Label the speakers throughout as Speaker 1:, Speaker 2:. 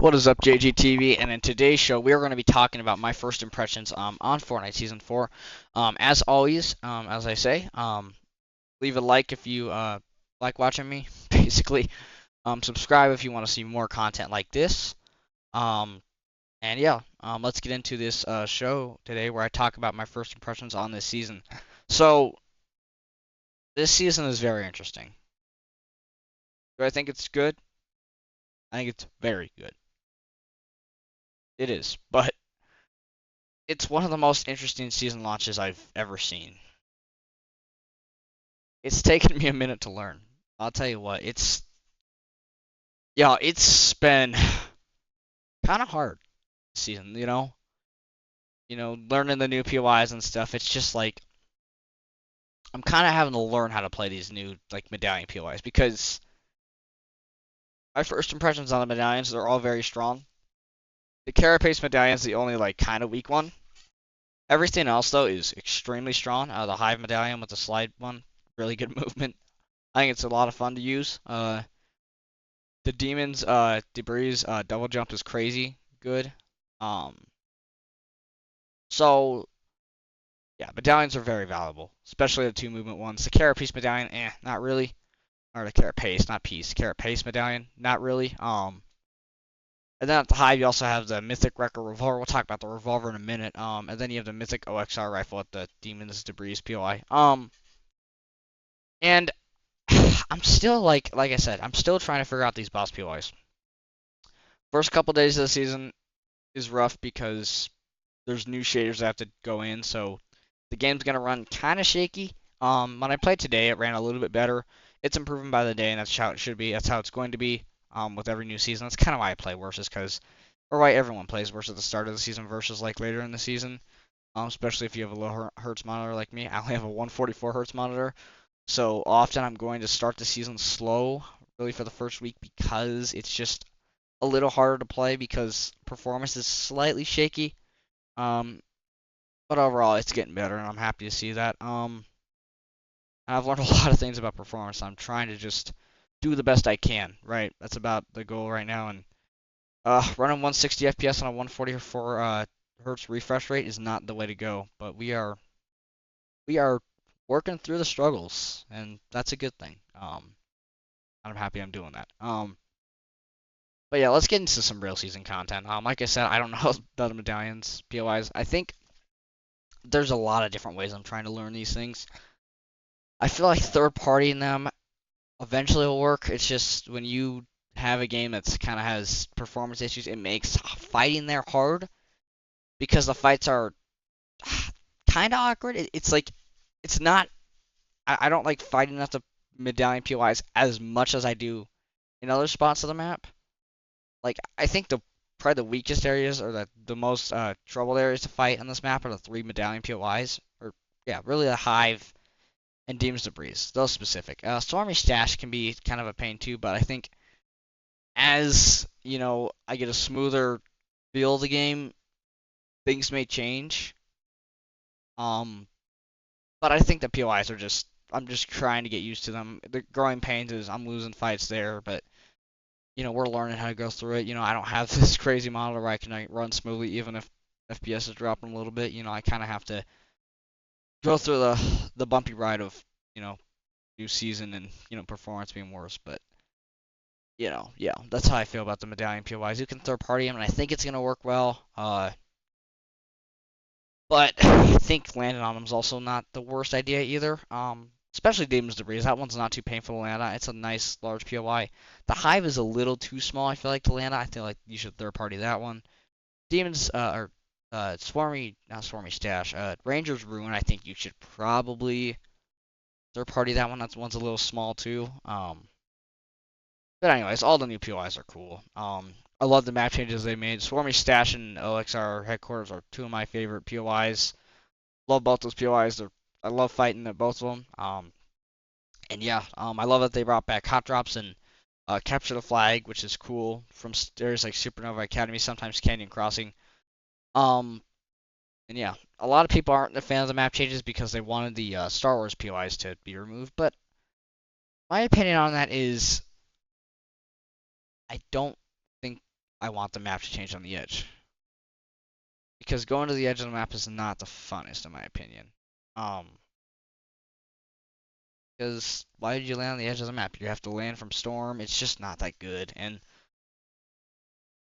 Speaker 1: What is up, JGTV? And in today's show, we are going to be talking about my first impressions on Fortnite Season 4. As always, as I say, leave a like if you like watching me, basically. Subscribe if you want to see more content like this. Um, and yeah, let's get into this show today where I talk about my first impressions on this season. So, this season is very interesting. Do I think it's good? I think it's very good. It is, but it's one of the most interesting season launches I've ever seen. It's taken me a minute to learn. I'll tell you what, it's been kind of hard this season, learning the new POIs and stuff. It's just like I'm kind of having to learn how to play these new like medallion POIs because my first impressions on the medallions, they're all very strong. The Carapace medallion is the only like kind of weak one. Everything else though is extremely strong. The Hive medallion with the slide one, really good movement. I think it's a lot of fun to use. The Demon's Debris double jump is crazy good. Um, so yeah, medallions are very valuable, especially the two movement ones. The Carapace medallion, not really. Or the Carapace, not Piece. Carapace medallion, not really. And then at the Hive, you also have the Mythic Wrecker Revolver. We'll talk about the Revolver in a minute. And then you have the Mythic OXR rifle at the Demon's Debris POI. And I'm still like I said, I'm still trying to figure out these boss POIs. First couple days of the season is rough because there's new shaders that have to go in, so the game's gonna run kind of shaky. When I played today, it ran a little bit better. It's improving by the day, and that's how it should be. That's how it's going to be. With every new season, that's kind of why I play worse, is or why everyone plays worse at the start of the season versus like later in the season. Especially if you have a low hertz monitor like me. I only have a 144 hertz monitor, so often I'm going to start the season slow, really for the first week because it's just a little harder to play because performance is slightly shaky. Um, but overall, it's getting better, and I'm happy to see that. I've learned a lot of things about performance. I'm trying to just do the best I can, right? That's about the goal right now. And running 160 FPS on a 144 hertz refresh rate is not the way to go. But we are working through the struggles, and that's a good thing. I'm happy I'm doing that. But yeah, let's get into some real season content. Like I said, I don't know the medallions, POIs. I think there's a lot of different ways I'm trying to learn these things. I feel like third partying them eventually will work. It's just when you have a game that's kind of has performance issues, it makes fighting there hard because the fights are kind of awkward. It's like it's not. I don't like fighting at the medallion POIs as much as I do in other spots of the map. Like I think the probably the weakest areas or the most troubled areas to fight on this map are the three medallion POIs, or yeah, really the Hive and Demon's Debris. Those specific. Stormy Stash can be kind of a pain too, but I think as I get a smoother feel of the game, things may change. Um, but I think the POIs are just I'm just trying to get used to them. The growing pains is I'm losing fights there, but we're learning how to go through it. I don't have this crazy monitor where I can run smoothly even if FPS is dropping a little bit. I kind of have to go through the bumpy ride of new season and performance being worse, but yeah, that's how I feel about the medallion POIs. You can third party them, and I think it's gonna work well. But I think landing on them is also not the worst idea either. Especially Demon's Debris. That one's not too painful to land on. It's a nice large POI. The Hive is a little too small, I feel like, to land on. I feel like you should third party that one. Demons or Swarmy, not Swarmy Stash. Ranger's Ruin. I think you should probably third party that one. That one's a little small too. But anyways, all the new POIs are cool. I love the map changes they made. Swarmy Stash and OXR Headquarters are two of my favorite POIs. Love both those POIs. I love fighting at both of them. And yeah, I love that they brought back hot drops and capture the flag, which is cool from areas like Supernova Academy, sometimes Canyon Crossing. Um, and yeah, a lot of people aren't a fan of the map changes because they wanted the Star Wars POIs to be removed. But my opinion on that is I don't think I want the map to change on the edge. Because going to the edge of the map is not the funnest, in my opinion. Because why did you land on the edge of the map? You have to land from storm. It's just not that good. And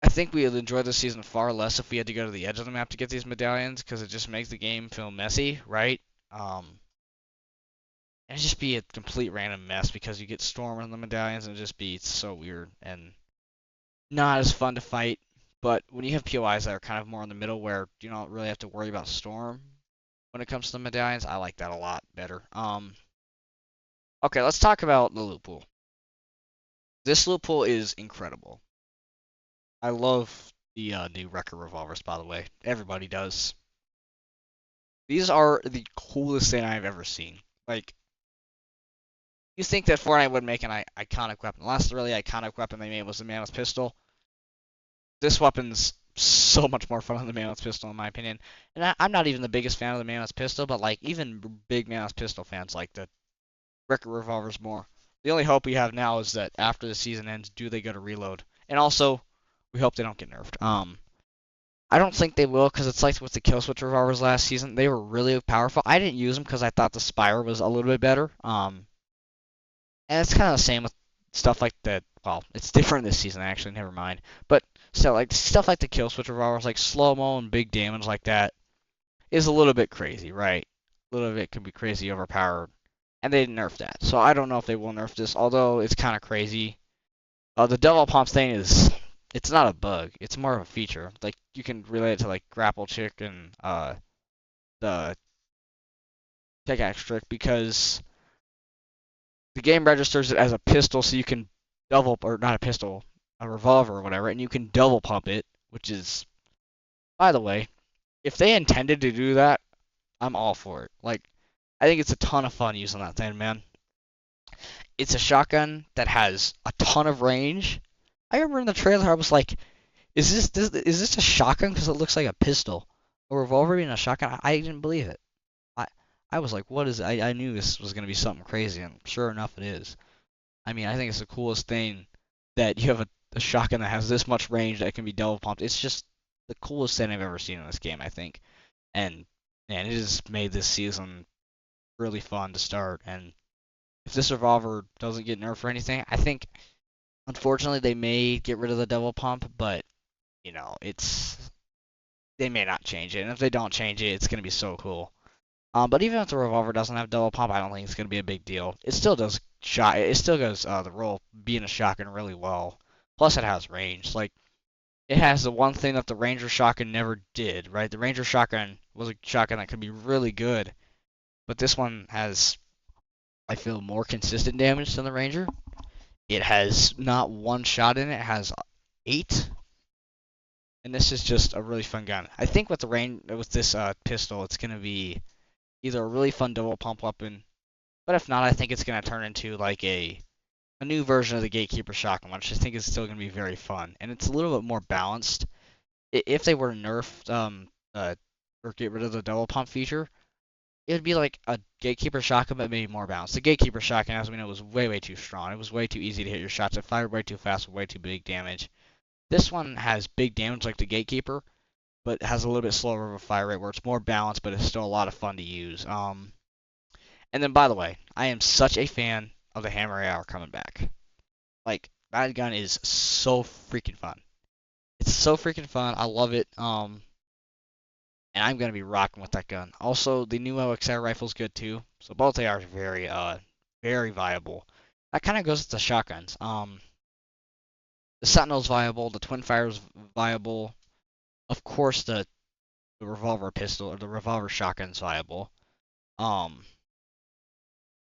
Speaker 1: I think we would enjoy this season far less if we had to go to the edge of the map to get these medallions, because it just makes the game feel messy, right? And it'd just be a complete random mess because you get storm on the medallions and it'd just be so weird and not as fun to fight. But when you have POIs that are kind of more in the middle where you don't really have to worry about storm when it comes to the medallions, I like that a lot better. Okay, let's talk about the loot pool. This loot pool is incredible. I love the new record revolvers, by the way. Everybody does. These are the coolest thing I've ever seen. Like, you think that Fortnite would make an iconic weapon. The last really iconic weapon they made was the Mammoth Pistol. This weapon's so much more fun than the Mammoth Pistol, in my opinion. And I'm not even the biggest fan of the Mammoth Pistol, but like even big Mammoth Pistol fans like the record revolvers more. The only hope we have now is that after the season ends, do they go to reload? And also, we hope they don't get nerfed. I don't think they will because it's like with the kill switch revolvers last season. They were really powerful. I didn't use them because I thought the Spire was a little bit better. And it's kind of the same with stuff like that. Well, it's different this season actually. Never mind. But still, like stuff like the kill switch revolvers, like slow mo and big damage like that, is a little bit crazy, right? A little bit can be crazy overpowered, and they didn't nerf that. So I don't know if they will nerf this. Although it's kind of crazy. The double pump thing is, it's not a bug. It's more of a feature. Like you can relate it to like grapple chick and the pickaxe trick because the game registers it as a pistol, so you can double, or not a pistol, a revolver or whatever, and you can double pump it, which is, by the way, if they intended to do that, I'm all for it. Like, I think it's a ton of fun using that thing, man. It's a shotgun that has a ton of range. I remember in the trailer, I was like, is this a shotgun? Because it looks like a pistol. A revolver being a shotgun? I didn't believe it. I I was like, what is it? I knew this was going to be something crazy, and sure enough, it is. I mean, I think it's the coolest thing that you have a shotgun that has this much range that can be double pumped. It's just the coolest thing I've ever seen in this game, I think. And man, it has made this season really fun to start. And if this revolver doesn't get nerfed or anything, I think unfortunately they may get rid of the double pump, but it's they may not change it. And if they don't change it, it's gonna be so cool. But even if the revolver doesn't have double pump, I don't think it's gonna be a big deal. It still does shot. It still goes the role being a shotgun really well. Plus, it has range. Like it has the one thing that the Ranger shotgun never did. Right? The Ranger shotgun was a shotgun that could be really good, but this one has, I feel, more consistent damage than the Ranger. It has not one shot in it. It has 8. And this is just a really fun gun. I think with this pistol, it's gonna be either a really fun double pump weapon, but if not, I think it's gonna turn into like a new version of the Gatekeeper shotgun, which I think is still gonna be very fun, and it's a little bit more balanced. If they were to nerf or get rid of the double pump feature, it would be like a Gatekeeper shotgun, but maybe more balanced. The Gatekeeper shotgun, as we know, was way too strong. It was way too easy to hit your shots. It fired way too fast with way too big damage. This one has big damage like the Gatekeeper, but has a little bit slower of a fire rate where it's more balanced, but it's still a lot of fun to use. And then, by the way, I am such a fan of the Hammer AR coming back. Like, that gun is so freaking fun. It's so freaking fun. I love it. And I'm gonna be rocking with that gun. Also, the new OXR rifle is good too. So both ARs are very viable. That kind of goes with the shotguns. The Sentinel's viable. The Twin Fire's viable. Of course, the revolver pistol or the revolver shotgun's viable. Um,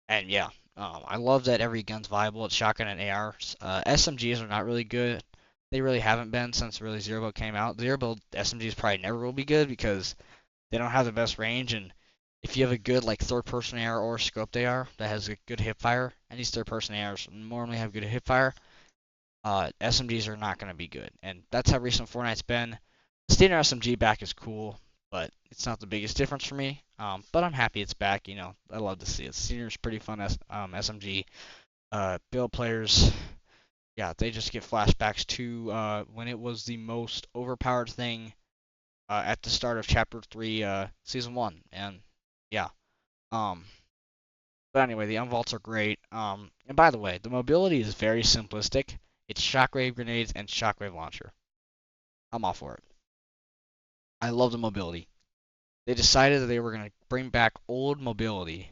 Speaker 1: and yeah, I love that every gun's viable. It's shotgun and ARs. SMGs are not really good. They really haven't been since really Zero Build came out. Zero Build SMGs probably never will be good because they don't have the best range. And if you have a good like third-person AR or scoped AR that has a good hip fire, and these third-person ARs normally have good hip fire, SMGs are not going to be good. And that's how recent Fortnite's been. The standard SMG back is cool, but it's not the biggest difference for me. But I'm happy it's back. I love to see it. Senior's pretty fun SMG. Build players, yeah, they just get flashbacks to when it was the most overpowered thing at the start of Chapter 3, Season 1. And yeah, um, but anyway, the unvaults are great. And by the way, the mobility is very simplistic. It's shockwave grenades and shockwave launcher. I'm all for it. I love the mobility. They decided that they were going to bring back old mobility,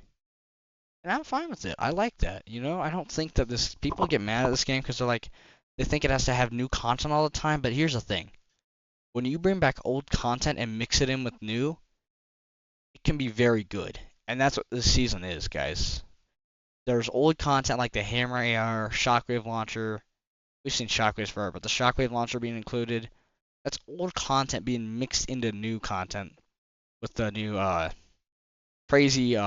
Speaker 1: and I'm fine with it. I like that. I don't think that this people get mad at this game because they think it has to have new content all the time. But here's the thing: when you bring back old content and mix it in with new, it can be very good. And that's what this season is, guys. There's old content like the Hammer AR, Shockwave Launcher. We've seen Shockwaves forever, but the Shockwave Launcher being included, that's old content being mixed into new content with the new crazy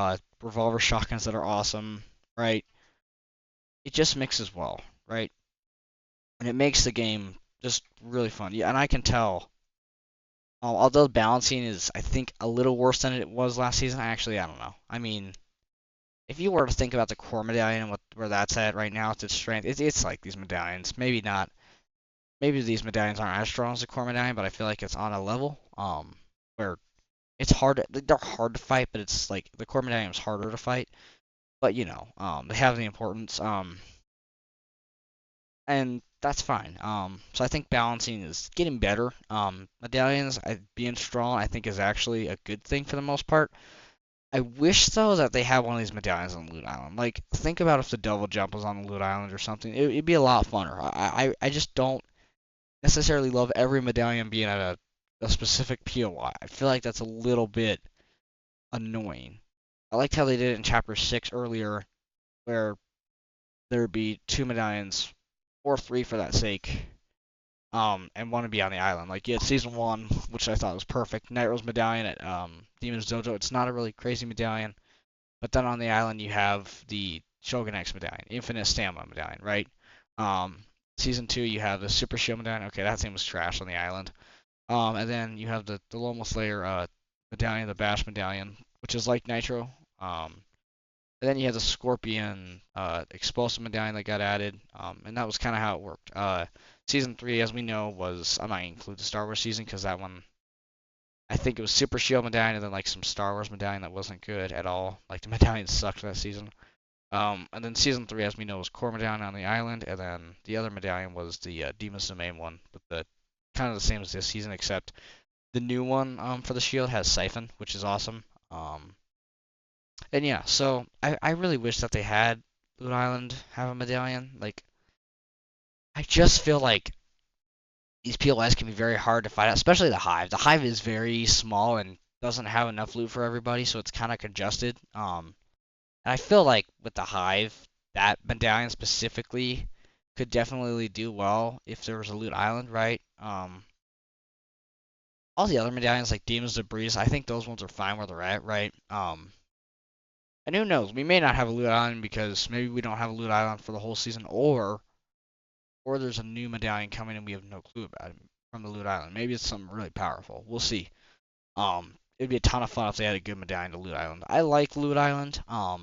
Speaker 1: revolver shotguns that are awesome, right? It just mixes well, right? And it makes the game just really fun. Yeah, and I can tell. Although balancing is, I think, a little worse than it was last season. I don't know. I mean, if you were to think about the core medallion and where that's at right now, it's its strength. It's like these medallions. Maybe not. Maybe these medallions aren't as strong as the core medallion, but I feel like it's on a level where it's hard. They're hard to fight, but it's like the core medallion is harder to fight. But they have the importance. And that's fine. So I think balancing is getting better. Medallions being strong, I think, is actually a good thing for the most part. I wish though that they had one of these medallions on Loot Island. Like, think about if the double jump was on the Loot Island or something. It'd be a lot funner. I just don't necessarily love every medallion being at a specific POI. I feel like that's a little bit annoying. I liked how they did it in Chapter 6 earlier, where there would be two medallions, or three for that sake, and want to be on the island. Like you had season one, which I thought was perfect. Night Rose medallion at Demon's Dojo. It's not a really crazy medallion, but then on the island you have the Shogun X medallion, Infinite Stamina medallion, right? Um, season two you have the Super Shield medallion. Okay, that thing was trash on the island. And then you have the Loma Slayer medallion, the Bash medallion, which is like Nitro. And then you have the Scorpion explosive medallion that got added, and that was kind of how it worked. Season 3, as we know, was I might include the Star Wars season because that one, I think it was Super Shield medallion and then like some Star Wars medallion that wasn't good at all. Like the medallions sucked that season. And then season 3, as we know, was Core medallion on the island, and then the other medallion was the Demon's Domain one, but the kind of the same as this season, except the new one for the shield has Siphon, which is awesome. And yeah, so I really wish that they had Loot Island have a medallion. Like, I just feel like these POIs can be very hard to fight out, especially the Hive. The Hive is very small and doesn't have enough loot for everybody, so it's kind of congested. And I feel like with the Hive, that medallion specifically could definitely do well if there was a Loot Island, right? All the other medallions like Demon's Debris, I think those ones are fine where they're at, right? And who knows? We may not have a loot island because maybe we don't have a loot island for the whole season, or there's a new medallion coming and we have no clue about it from the loot island. Maybe it's something really powerful. We'll see. It'd be a ton of fun if they had a good medallion to loot island. I like loot island. I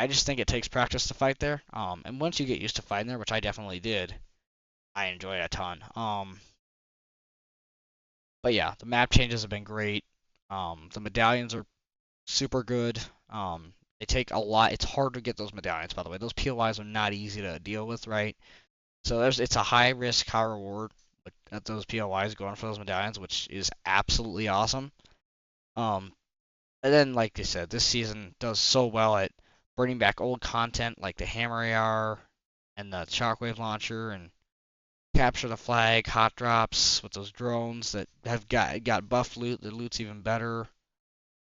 Speaker 1: just think it takes practice to fight there. And once you get used to fighting there, which I definitely did, I enjoy it a ton. But yeah, the map changes have been great. The medallions are super good. They take a lot. It's hard to get those medallions, by the way. Those POIs are not easy to deal with, right? So it's a high risk, high reward at those POIs going for those medallions, which is absolutely awesome. Um, and then, like I said, this season does so well at bringing back old content like the Hammer AR and the Shockwave Launcher and Capture the Flag, Hot Drops with those drones that have got buff loot. The loot's even better.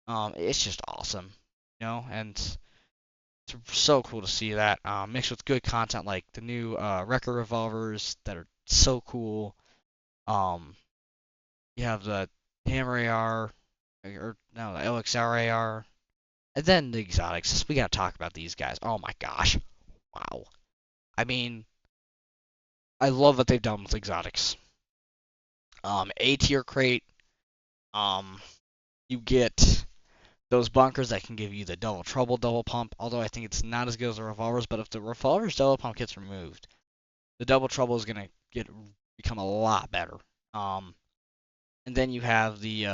Speaker 1: It's just awesome, and it's so cool to see that mixed with good content like the new record revolvers that are so cool. Um, you have the Hammer AR, or no, the LXR AR, and then the exotics. We gotta talk about these guys. Oh my gosh, wow! I mean, I love what they've done with exotics. A tier crate. Um, you get those bunkers that can give you the double trouble double pump, although I think it's not as good as the revolvers, but if the revolver's double pump gets removed, the double trouble is gonna become a lot better. And then you have the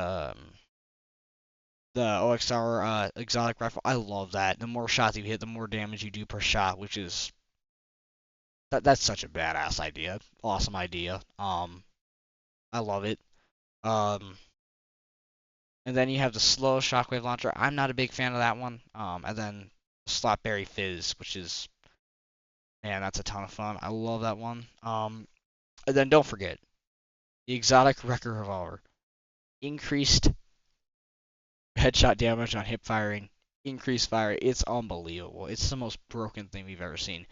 Speaker 1: OXR exotic rifle. I love that. The more shots you hit, the more damage you do per shot, which is that's such a badass idea. Awesome idea. I love it. Um, and then you have the slow shockwave launcher. I'm not a big fan of that one. And then Slapberry Fizz, which is, man, that's a ton of fun. I love that one. And then don't forget the exotic Wrecker revolver. Increased headshot damage on hip firing, increased fire. It's unbelievable. It's the most broken thing we've ever seen.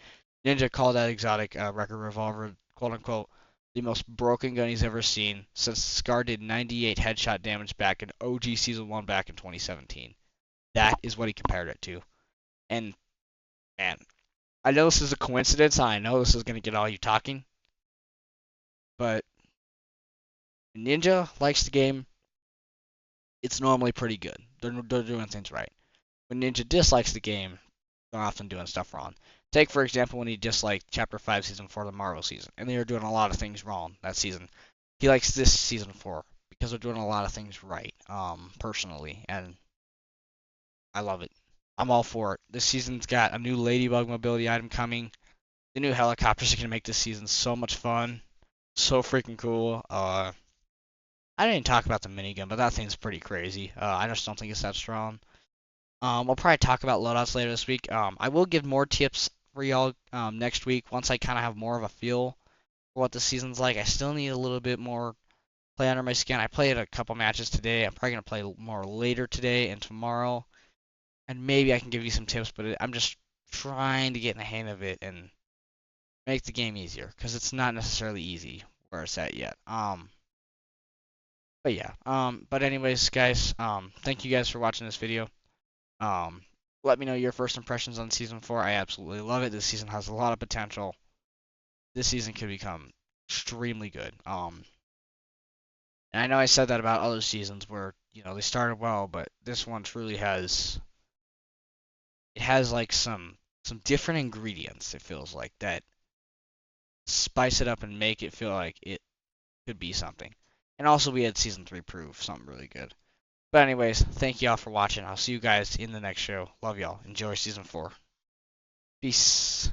Speaker 1: Ninja called that exotic Wrecker revolver, quote unquote, the most broken gun he's ever seen since Scar did 98 headshot damage back in OG Season 1 back in 2017. That is what he compared it to. And, man, I know this is a coincidence. I know this is going to get all you talking. But Ninja likes the game. It's normally pretty good. They're doing things right. When Ninja dislikes the game, they're often doing stuff wrong. Take, for example, when he disliked Chapter 5 Season 4 the Marvel season, and they were doing a lot of things wrong that season. He likes this Season 4 because they're doing a lot of things right, personally, and I love it. I'm all for it. This season's got a new Ladybug mobility item coming. The new helicopters are going to make this season so much fun. So freaking cool. I didn't talk about the minigun, but that thing's pretty crazy. I just don't think it's that strong. We'll probably talk about loadouts later this week. I will give more tips for y'all next week once I kind of have more of a feel for what the season's like. I still need a little bit more play under my skin. I played a couple matches today. I'm probably going to play more later today and tomorrow. And maybe I can give you some tips, but I'm just trying to get in the hang of it and make the game easier because it's not necessarily easy where it's at yet. But yeah. But anyways, guys, thank you guys for watching this video. Um, Let me know your first impressions on season 4. I absolutely love it. This season has a lot of potential. This season could become extremely good. And I know I said that about other seasons where, they started well, but this one truly has like some different ingredients, it feels like, that spice it up and make it feel like it could be something. And also we had season 3 prove something really good. But anyways, thank y'all for watching. I'll see you guys in the next show. Love y'all. Enjoy season 4. Peace.